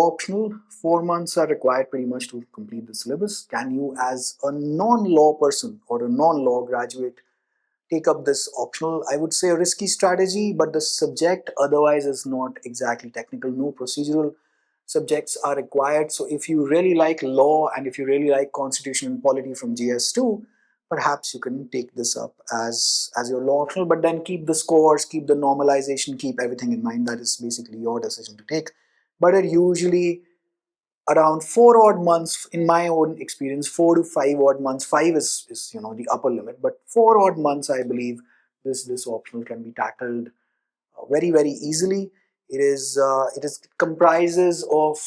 law optional, 4 months are required pretty much to complete the syllabus. Can you, as a non-law person or a non-law graduate, take up this optional? I would say a risky strategy, but the subject otherwise is not exactly technical. No procedural subjects are required. So if you really like law and if you really like constitution and polity from GS2, perhaps you can take this up as your law optional, but then keep the scores, keep the normalization, keep everything in mind. That is basically your decision to take. But it usually around 4 odd months, in my own experience, 4 to 5 odd months. Five is the upper limit, but 4 odd months, I believe, this optional can be tackled very easily. It comprises of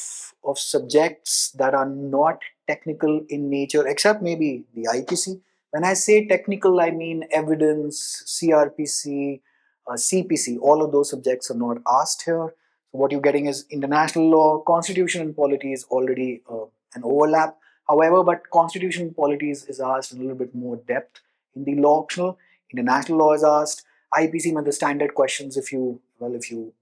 subjects that are not technical in nature, except maybe the IPC. When I say technical, I mean evidence, CRPC, CPC. All of those subjects are not asked here. So what you're getting is international law, constitution and polity is already an overlap. However, but constitution and polity is asked in a little bit more depth in the law optional. International law is asked. IPC meant the standard questions. If you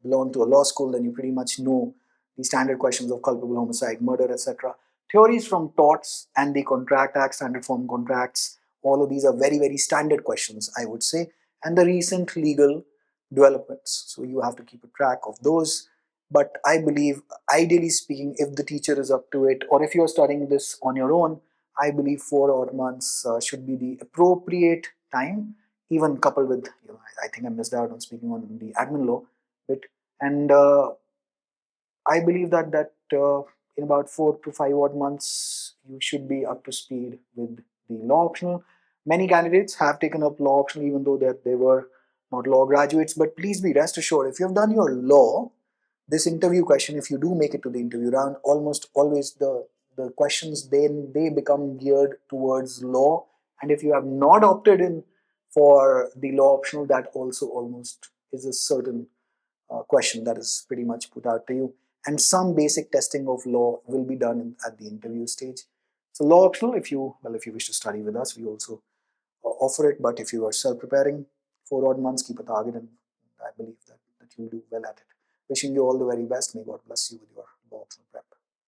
belong to a law school, then you pretty much know the standard questions of culpable homicide, murder, etc. Theories from torts and the Contract Act, standard form contracts, all of these are very standard questions, I would say, and the recent legal developments. So you have to keep a track of those. But I believe, ideally speaking, if the teacher is up to it, or if you're studying this on your own, I believe 4 odd months should be the appropriate time, even coupled with, I think I missed out on speaking on the admin law bit, and I believe that in about 4 to 5 odd months you should be up to speed with the law optional. Many candidates have taken up law optional even though they were not law graduates. But please be rest assured, if you have done your law, this interview question, if you do make it to the interview round, almost always the questions then they become geared towards law. And if you have not opted in for the law optional, that also almost is a certain question that is pretty much put out to you. And some basic testing of law will be done at the interview stage. So law optional, if you wish to study with us, we also offer it. But if you are self-preparing, 4 odd months, keep a target, and I believe that you'll do well at it. Wishing you all the very best. May God bless you with your law optional prep.